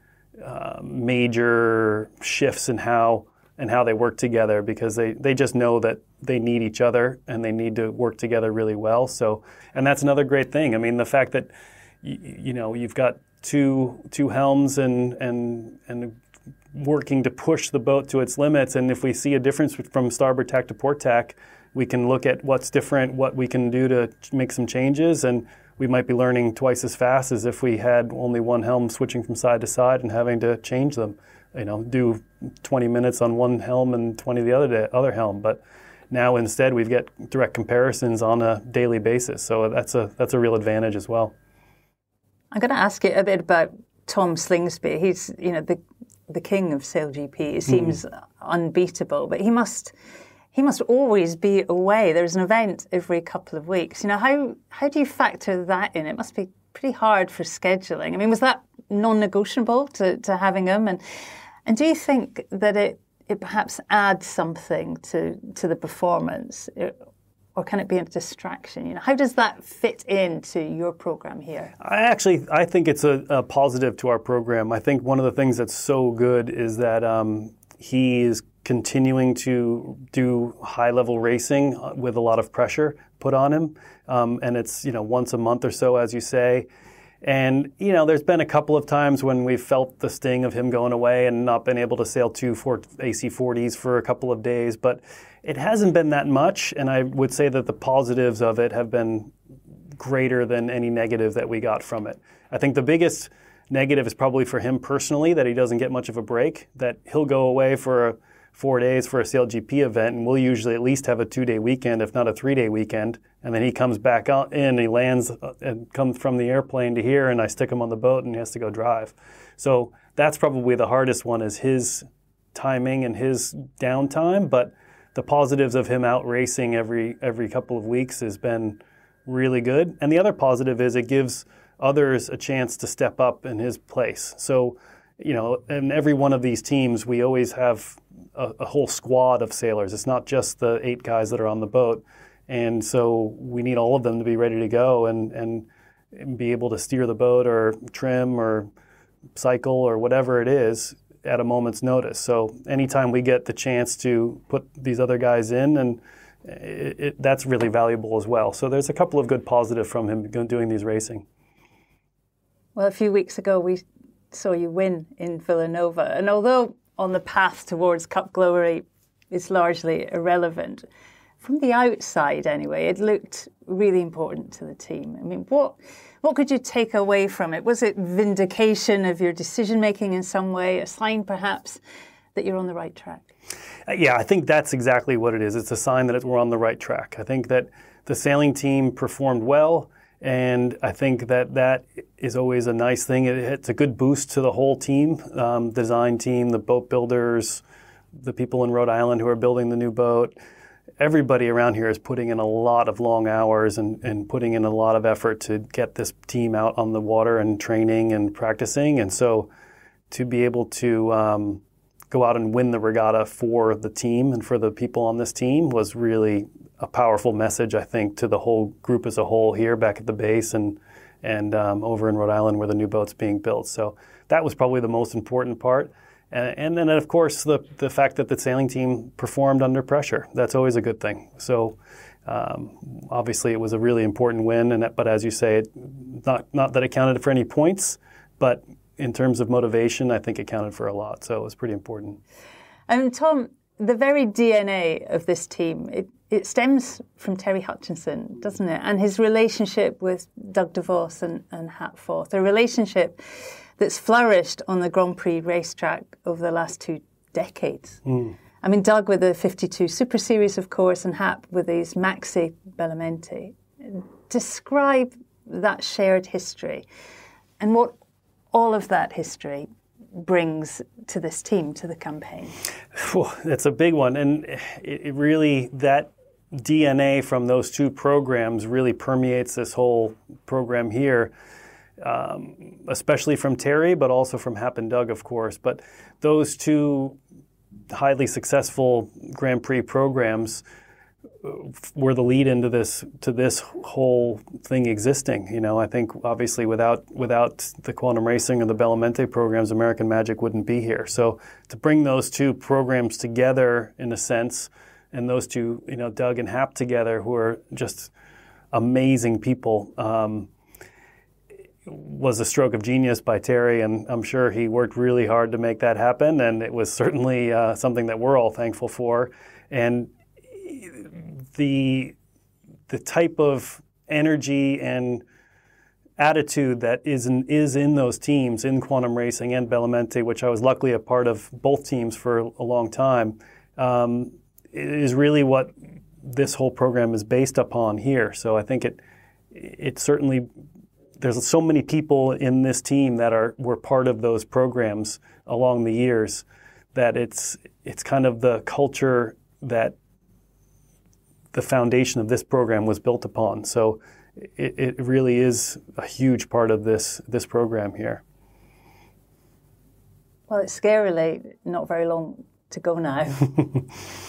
major shifts in how they work together, because they just know that they need each other and they need to work together really well. So, and that's another great thing. I mean, the fact that you've got two helms and working to push the boat to its limits, and if we see a difference from starboard tack to port tack, we can look at what's different, what we can do to make some changes, and we might be learning twice as fast as if we had only one helm switching from side to side and having to change them. Do 20 minutes on one helm and 20 the other helm. But now instead we get direct comparisons on a daily basis. So that's a real advantage as well. I'm going to ask you a bit about Tom Slingsby. He's the king of SailGP. He seems unbeatable, but he must always be away. There's an event every couple of weeks. How do you factor that in? It must be pretty hard for scheduling. I mean, was that non-negotiable to having him? And do you think that it perhaps adds something to the performance, or can it be a distraction? How does that fit into your program here? I think it's a positive to our program. I think one of the things that's so good is that he is continuing to do high-level racing with a lot of pressure put on him, and it's once a month or so, as you say. And there's been a couple of times when we've felt the sting of him going away and not been able to sail two AC40s for a couple of days, but it hasn't been that much, and I would say that the positives of it have been greater than any negative that we got from it. I think the biggest negative is probably for him personally, that he doesn't get much of a break, that he'll go away for 4 days for a SailGP event, and we'll usually at least have a 2-day weekend, if not a 3-day weekend, and then he comes back in, he lands and comes from the airplane to here, and I stick him on the boat and he has to go drive. So that's probably the hardest one, is his timing and his downtime, but the positives of him out racing every couple of weeks has been really good. And the other positive is it gives others a chance to step up in his place. So, in every one of these teams, we always have a whole squad of sailors. It's not just the 8 guys that are on the boat. And so we need all of them to be ready to go and be able to steer the boat or trim or cycle or whatever it is at a moment's notice. So anytime we get the chance to put these other guys in, and that's really valuable as well. So there's a couple of good positives from him doing these racing. Well, a few weeks ago we saw you win in Villanova, and although on the path towards Cup glory is largely irrelevant, from the outside anyway, it looked really important to the team. I mean, what could you take away from it? Was it vindication of your decision-making in some way, a sign perhaps that you're on the right track? Yeah, I think that's exactly what it is. It's a sign that we're on the right track. I think that the sailing team performed well, and I think that is always a nice thing. It's a good boost to the whole team, design team, the boat builders, the people in Rhode Island who are building the new boat. Everybody around here is putting in a lot of long hours and putting in a lot of effort to get this team out on the water and training and practicing. And so to be able to go out and win the regatta for the team and for the people on this team was really a powerful message, I think, to the whole group as a whole here back at the base and over in Rhode Island where the new boat's being built. So that was probably the most important part. And then, of course, the fact that the sailing team performed under pressure. That's always a good thing. So obviously it was a really important win, but as you say, not that it counted for any points, but in terms of motivation, I think it counted for a lot. So it was pretty important. And Tom, the very DNA of this team, it stems from Terry Hutchinson, doesn't it? And his relationship with Doug DeVos and Hap Forth, a relationship that's flourished on the Grand Prix racetrack over the last 2 decades. I mean, Doug with the 52 Super Series, of course, and Hap with his Maxi Bellamente. Describe that shared history and what all of that history brings to this team, to the campaign? It's a big one, and it really, that DNA from those two programs really permeates this whole program here, especially from Terry, but also from Hap and Doug, of course. But those two highly successful Grand Prix programs were the lead into this whole thing existing. You know, I think obviously without the Quantum Racing or the Bellamente programs, American Magic wouldn't be here. So to bring those two programs together in a sense, and those two, you know, Doug and Hap together, who are just amazing people, was a stroke of genius by Terry, and I'm sure he worked really hard to make that happen, and it was certainly something that we're all thankful for. And the type of energy and attitude that is in those teams, in Quantum Racing and Bellamente, which I was luckily a part of both teams for a long time, is really what this whole program is based upon here. So I think it certainly, there's so many people in this team that were part of those programs along the years, that it's kind of the culture that the foundation of this program was built upon. So it really is a huge part of this program here. Well, it's scarily not very long to go now,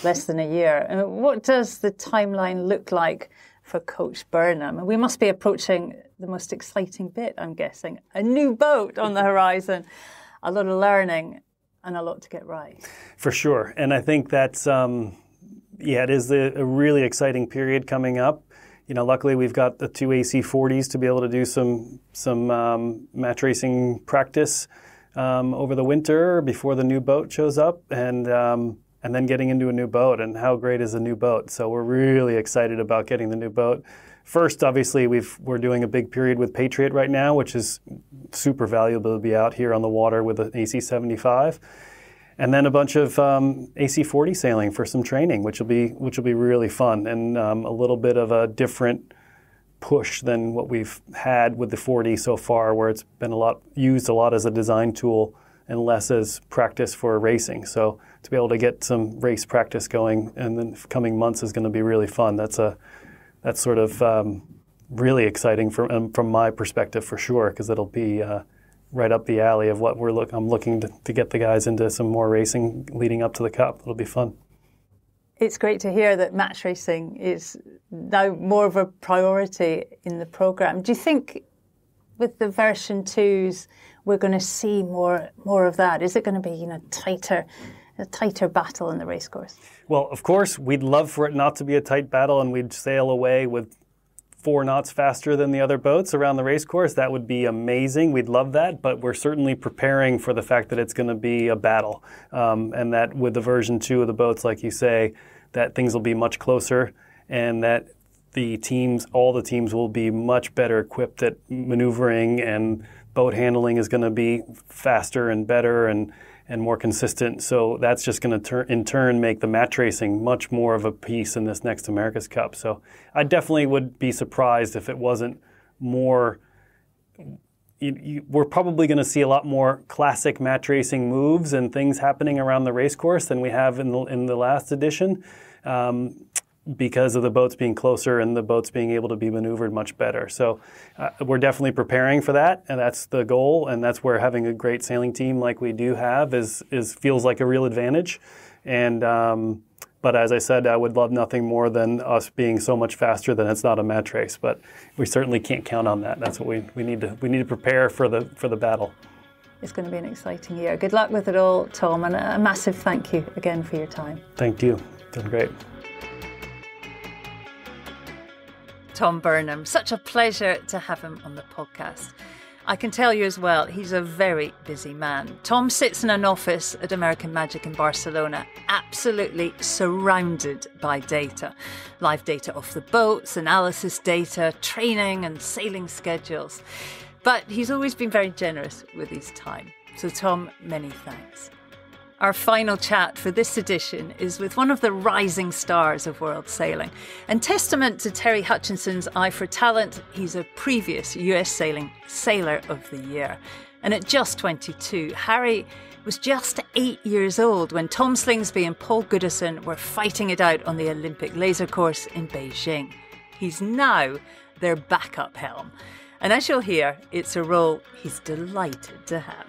less than a year. What does the timeline look like for Coach Burnham? We must be approaching the most exciting bit, I'm guessing. A new boat on the horizon, a lot of learning and a lot to get right. For sure. And I think that's, it is a really exciting period coming up. You know, luckily we've got the two AC40s to be able to do some match racing practice over the winter before the new boat shows up, and then getting into a new boat. And how great is a new boat? So we're really excited about getting the new boat. First, obviously, we're doing a big period with Patriot right now, which is super valuable to be out here on the water with an AC75, and then a bunch of AC40 sailing for some training, which will be really fun, and a little bit of a different push than what we've had with the 40 so far, where it's been used a lot as a design tool and less as practice for racing. So to be able to get some race practice going in the coming months is going to be really fun. That's sort of really exciting from my perspective for sure, because it'll be right up the alley of what I'm looking to get the guys into some more racing leading up to the Cup. It'll be fun. It's great to hear that match racing is now more of a priority in the programme. Do you think with the version 2s we're going to see more of that? Is it going to be a tighter battle in the racecourse? Well, of course, we'd love for it not to be a tight battle and we'd sail away with 4 knots faster than the other boats around the racecourse. That would be amazing. We'd love that, but we're certainly preparing for the fact that it's going to be a battle, and that with the version 2 of the boats, like you say, that things will be much closer, and that all the teams will be much better equipped at maneuvering, and boat handling is going to be faster and better and more consistent. So that's just going to in turn make the match racing much more of a piece in this next America's Cup. So I definitely would be surprised if it wasn't more. We're probably going to see a lot more classic match racing moves and things happening around the racecourse than we have in the last edition, because of the boats being closer and the boats being able to be maneuvered much better. So we're definitely preparing for that, and that's the goal, and that's where having a great sailing team like we do have feels like a real advantage. And but as I said, I would love nothing more than us being so much faster that it's not a match race. But we certainly can't count on that. That's what we need to prepare for the battle. It's going to be an exciting year. Good luck with it all, Tom, and a massive thank you again for your time. Thank you. Done great. Tom Burnham, such a pleasure to have him on the podcast. I can tell you as well, he's a very busy man. Tom sits in an office at American Magic in Barcelona, absolutely surrounded by data. Live data off the boats, analysis data, training and sailing schedules. But he's always been very generous with his time. So Tom, many thanks. Our final chat for this edition is with one of the rising stars of world sailing. And testament to Terry Hutchinson's eye for talent, he's a previous US Sailing Sailor of the Year. And at just 22, Harry was just 8 years old when Tom Slingsby and Paul Goodison were fighting it out on the Olympic laser course in Beijing. He's now their backup helm. And as you'll hear, it's a role he's delighted to have.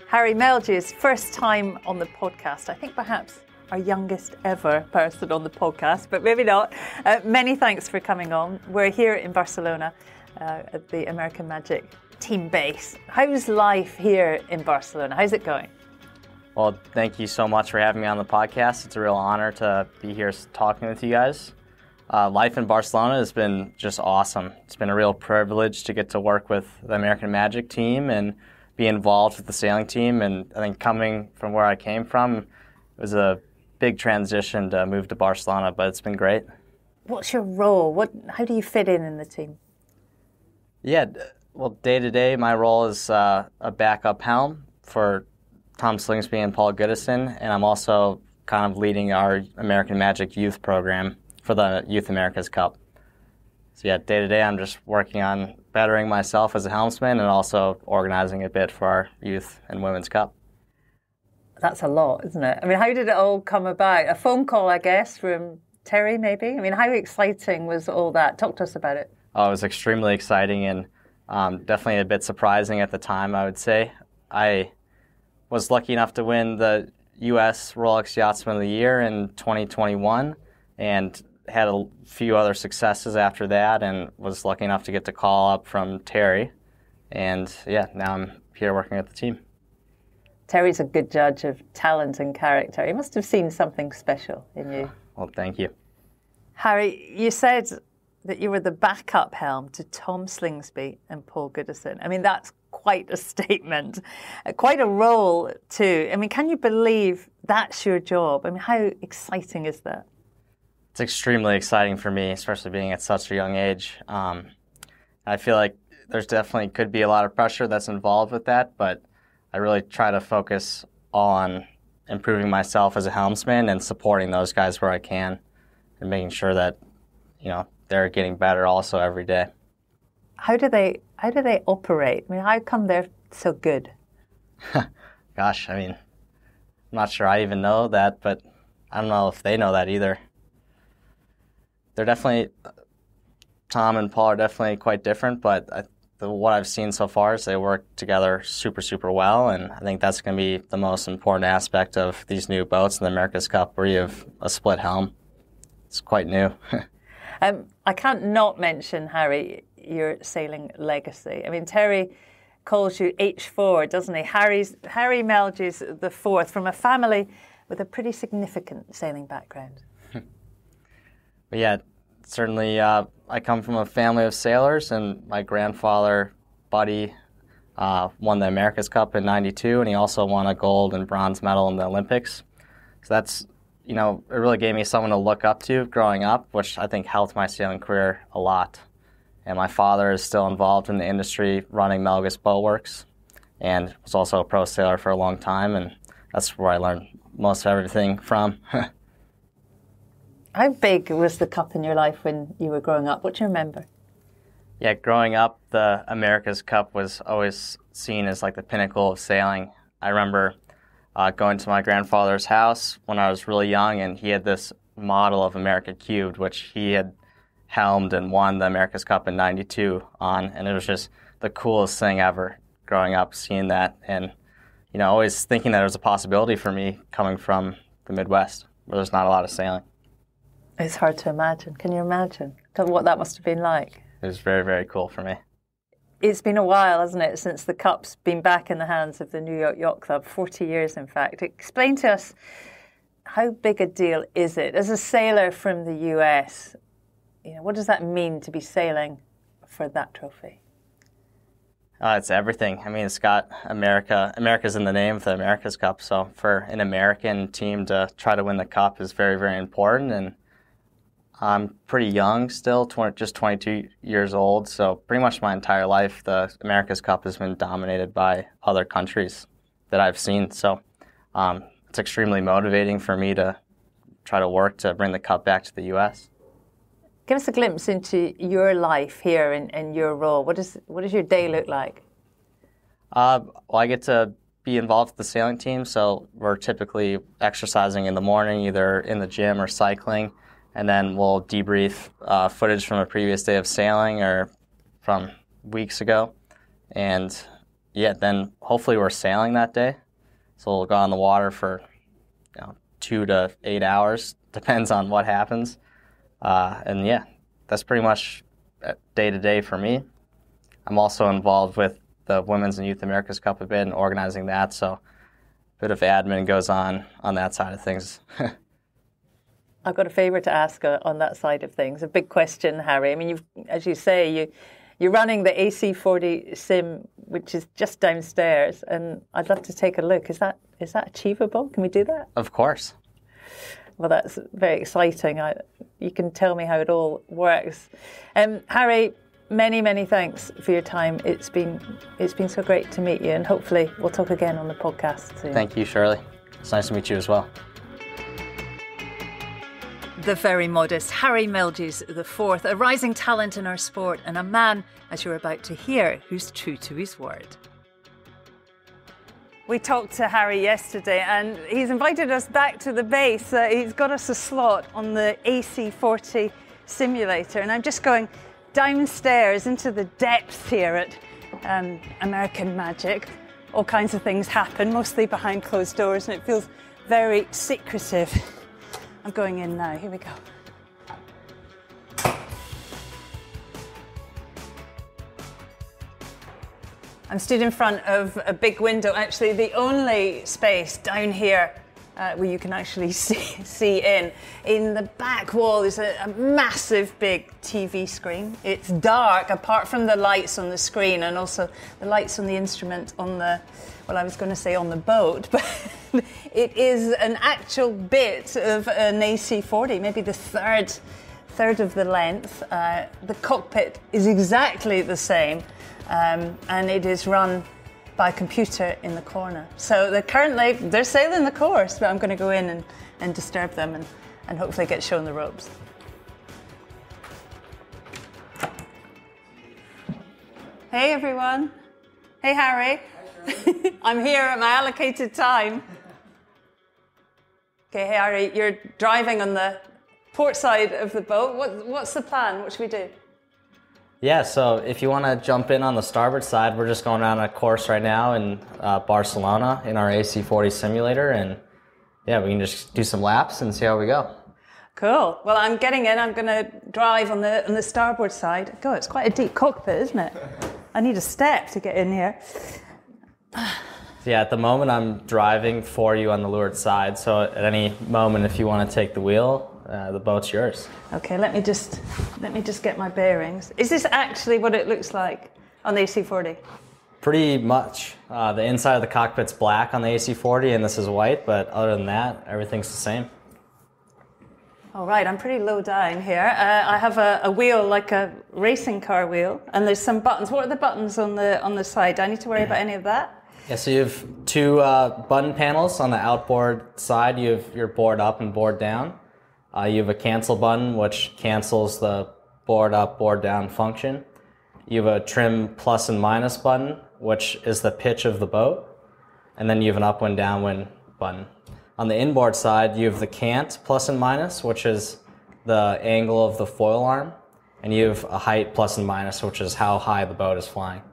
Harry Melge's first time on the podcast. I think perhaps our youngest ever person on the podcast, but maybe not. Many thanks for coming on. We're here in Barcelona at the American Magic team base. How's life here in Barcelona? How's it going? Well, thank you so much for having me on the podcast. It's a real honor to be here talking with you guys. Life in Barcelona has been just awesome. It's been a real privilege to get to work with the American Magic team and be involved with the sailing team. And I think coming from where I came from, it was a big transition to move to Barcelona, but it's been great. What's your role? How do you fit in the team? Yeah, well, day to day, my role is a backup helm for Tom Slingsby and Paul Goodison, and I'm also kind of leading our American Magic youth program for the Youth America's Cup. So yeah, day to day, I'm just working on bettering myself as a helmsman and also organizing a bit for our Youth and Women's Cup. That's a lot, isn't it? I mean, how did it all come about? A phone call, I guess, from Terry, maybe? I mean, how exciting was all that? Talk to us about it. Oh, it was extremely exciting and definitely a bit surprising at the time, I would say. I was lucky enough to win the U.S. Rolex Yachtsman of the Year in 2021 and had a few other successes after that and was lucky enough to get the call up from Terry. And yeah, now I'm here working with the team. Terry's a good judge of talent and character. He must have seen something special in you. Well, thank you. Harry, you said that you were the backup helm to Tom Slingsby and Paul Goodison. I mean, that's quite a statement, quite a role too. I mean, can you believe that's your job? I mean, how exciting is that? It's extremely exciting for me, especially being at such a young age. I feel like there's definitely could be a lot of pressure that's involved with that, but I really try to focus on improving myself as a helmsman and supporting those guys where I can and making sure that, you know, they're getting better also every day. How do they operate? I mean, how come they're so good? Gosh, I mean, I'm not sure I even know that, but I don't know if they know that either. They're definitely, Tom and Paul are definitely quite different, but what I've seen so far is they work together super, super well, and I think that's going to be the most important aspect of these new boats in the America's Cup, where you have a split helm. It's quite new. I can't not mention, Harry, your sailing legacy. I mean, Terry calls you H4, doesn't he? Harry Melge's the fourth, from a family with a pretty significant sailing background. But yeah, certainly I come from a family of sailors, and my grandfather, Buddy, won the America's Cup in '92, and he also won a gold and bronze medal in the Olympics. So that's, you know, it really gave me someone to look up to growing up, which I think helped my sailing career a lot. And my father is still involved in the industry running Melgus Boat Works and was also a pro sailor for a long time, and that's where I learned most of everything from. How big was the cup in your life when you were growing up? What do you remember? Yeah, growing up, the America's Cup was always seen as like the pinnacle of sailing. I remember going to my grandfather's house when I was really young, and he had this model of America Cubed, which he had helmed and won the America's Cup in '92 on, and it was just the coolest thing ever growing up, seeing that, and, you know, always thinking that it was a possibility for me coming from the Midwest, where there's not a lot of sailing. It's hard to imagine. Can you imagine what that must have been like? It was very, very cool for me. It's been a while, hasn't it, since the Cup's been back in the hands of the New York Yacht Club, 40 years, in fact. Explain to us, how big a deal is it? As a sailor from the US, you know, what does that mean to be sailing for that trophy? It's everything. I mean, it's got America's in the name of the America's Cup, so for an American team to try to win the Cup is very, very important, and I'm pretty young still, just 22 years old, so pretty much my entire life the America's Cup has been dominated by other countries that I've seen. So it's extremely motivating for me to try to work to bring the Cup back to the U.S. Give us a glimpse into your life here and your role. What does your day look like? Well, I get to be involved with the sailing team, so we're typically exercising in the morning, either in the gym or cycling, and then we'll debrief footage from a previous day of sailing or from weeks ago. And yeah, then hopefully we're sailing that day. So we'll go on the water for 2 to 8 hours, depends on what happens. And yeah, that's pretty much day to day for me. I'm also involved with the Women's and Youth America's Cup a bit and organizing that, so a bit of admin goes on that side of things. I've got a favour to ask on that side of things. A big question, Harry. I mean, as you say, you're running the AC40 sim, which is just downstairs, and I'd love to take a look. Is that achievable? Can we do that? Of course. Well, that's very exciting. You can tell me how it all works. Harry, many thanks for your time. It's been so great to meet you, and hopefully we'll talk again on the podcast soon. Thank you, Shirley. It's nice to meet you as well. The very modest Harry Melges IV, a rising talent in our sport and a man, as you're about to hear, who's true to his word. We talked to Harry yesterday and he's invited us back to the base. He's got us a slot on the AC40 simulator, and I'm just going downstairs into the depths here at American Magic. All kinds of things happen, mostly behind closed doors, and it feels very secretive. I'm going in now. Here we go. I'm stood in front of a big window, actually the only space down here where you can actually see in. In the back wall is a massive big TV screen. It's dark apart from the lights on the screen and also the lights on the instrument on the, well, I was going to say on the boat, but it is an actual bit of an AC40, maybe the third of the length. The cockpit is exactly the same, and it is run by a computer in the corner. So they're sailing the course, but I'm going to go in and disturb them and hopefully get shown the ropes. Hey everyone. Hey Harry. I'm here at my allocated time. Okay, hey Harry, you're driving on the port side of the boat. What's the plan? What should we do? Yeah, so if you want to jump in on the starboard side, we're just going around a course right now in Barcelona in our AC40 simulator, and yeah, we can just do some laps and see how we go. Cool. Well, I'm getting in. I'm going to drive on the starboard side. God, it's quite a deep cockpit, isn't it? I need a step to get in here. Yeah, at the moment I'm driving for you on the leeward side, so at any moment if you want to take the wheel, the boat's yours. Okay, let me just get my bearings. Is this actually what it looks like on the AC40? Pretty much. The inside of the cockpit's black on the AC40 and this is white, but other than that, everything's the same. All right, I'm pretty low down here. I have a wheel like a racing car wheel, and there's some buttons. What are the buttons on the side? Do I need to worry about any of that? Yeah, so you have two button panels on the outboard side. You have your board up and board down. You have a cancel button, which cancels the board up, board down function. You have a trim plus and minus button, which is the pitch of the boat. And then you have an upwind, downwind button. On the inboard side, you have the cant plus and minus, which is the angle of the foil arm. And you have a height plus and minus, which is how high the boat is flying.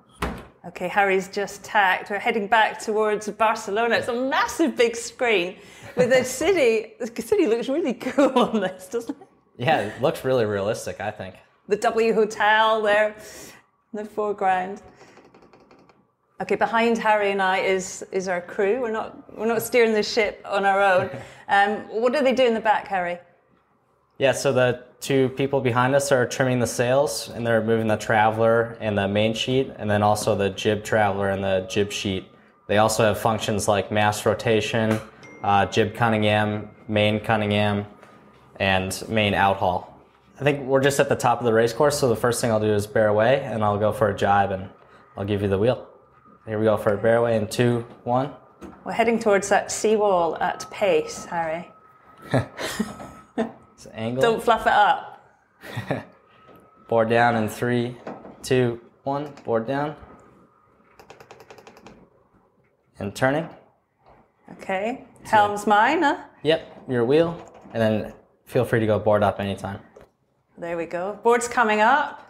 Okay, Harry's just tacked. We're heading back towards Barcelona. It's a massive big screen with a city. The city looks really cool on this, doesn't it? Yeah, it looks really realistic, I think. The W Hotel there in the foreground. Okay, behind Harry and I is our crew. We're not steering the ship on our own. What do they do in the back, Harry? Yeah, so the two people behind us are trimming the sails, and they're moving the traveler and the main sheet, and then also the jib traveler and the jib sheet. They also have functions like mast rotation, jib Cunningham, main Cunningham, and main outhaul. I think we're just at the top of the race course, so the first thing I'll do is bear away, and I'll go for a jibe, and I'll give you the wheel. Here we go for a bear away in 2, 1. We're heading towards that seawall at pace, Harry. Angle. Don't fluff it up. Board down in 3, 2, 1. Board down. And turning. Okay. Helm's mine, huh? Yep, your wheel. And then feel free to go board up anytime. There we go. Board's coming up.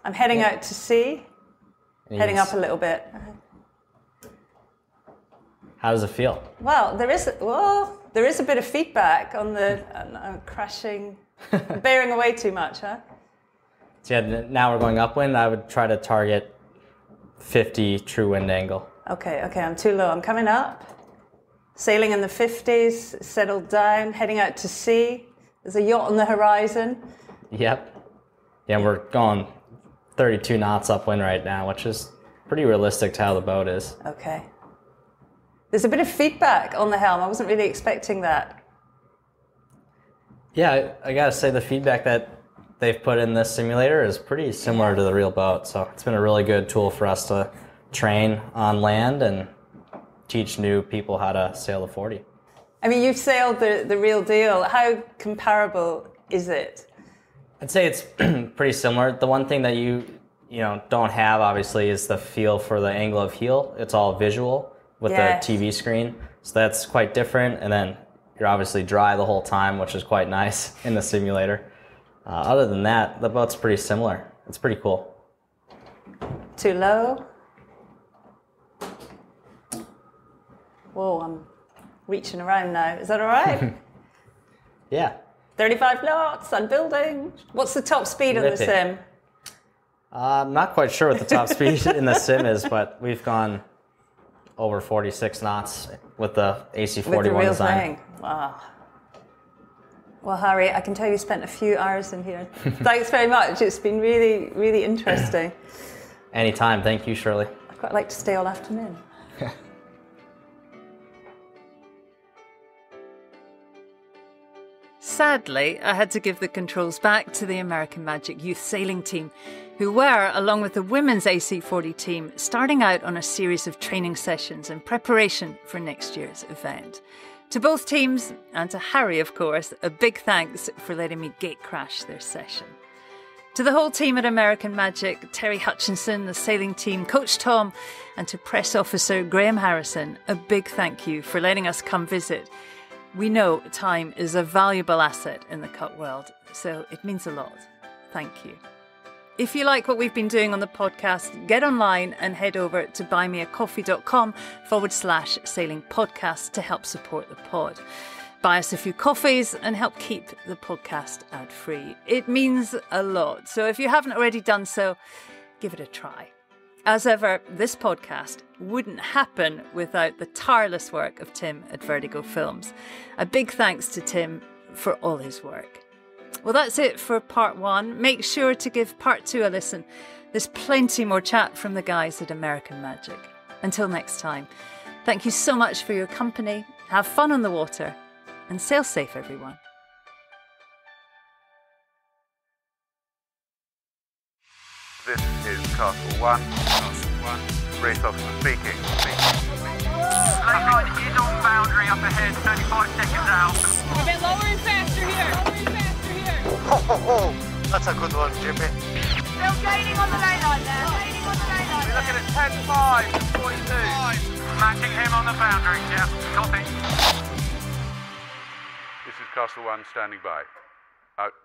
I'm heading out to sea. Heading up a little bit. How does it feel? Well, there is a bit of feedback on the crashing, bearing away too much, huh? So yeah, now we're going upwind. I would try to target 50 true wind angle. Okay, I'm too low. I'm coming up. Sailing in the 50s, settled down, heading out to sea. There's a yacht on the horizon. Yep. Yeah, we're going 32 knots upwind right now, which is pretty realistic to how the boat is. Okay. There's a bit of feedback on the helm. I wasn't really expecting that. Yeah, I gotta say the feedback that they've put in this simulator is pretty similar to the real boat. So it's been a really good tool for us to train on land and teach new people how to sail the 40. I mean, you've sailed the real deal. How comparable is it? I'd say it's pretty similar. The one thing that you don't have, obviously, is the feel for the angle of heel. It's all visual with the TV screen. So that's quite different. And then you're obviously dry the whole time, which is quite nice in the simulator. Other than that, the boat's pretty similar. It's pretty cool. Too low? Whoa, I'm reaching around now. Is that all right? Yeah. 35 knots, I'm building. What's the top speed on the sim? I'm not quite sure what the top speed in the sim is, but we've gone over 46 knots with the AC41 with the real design. thing. Wow. Well, Harry, I can tell you spent a few hours in here. Thanks very much. It's been really, really interesting. Anytime. Thank you, Shirley. I'd quite like to stay all afternoon. Sadly, I had to give the controls back to the American Magic Youth Sailing Team, who were, along with the women's AC40 team, starting out on a series of training sessions in preparation for next year's event. To both teams, and to Harry, of course, a big thanks for letting me gatecrash their session. To the whole team at American Magic, Terry Hutchinson, the sailing team, Coach Tom, and to press officer Graham Harrison, a big thank you for letting us come visit. We know time is a valuable asset in the cut world, so it means a lot. Thank you. If you like what we've been doing on the podcast, get online and head over to buymeacoffee.com/sailing podcast to help support the pod. Buy us a few coffees and help keep the podcast ad-free. It means a lot, so if you haven't already done so, give it a try. As ever, this podcast wouldn't happen without the tireless work of Tim at Vertigo Films. A big thanks to Tim for all his work. Well, that's it for part one. Make sure to give part two a listen. There's plenty more chat from the guys at American Magic. Until next time, thank you so much for your company. Have fun on the water and sail safe, everyone. This is Castle 1. Race officer speaking. Left right is on boundary up ahead, 35 seconds out. A bit lower and faster here. Ho, ho, ho. That's a good one, Jimmy. Still gaining on the lane line there. We're looking at 10-5 and 42. Matching him on the boundary, yeah. Copy. This is Castle 1 standing by. Out.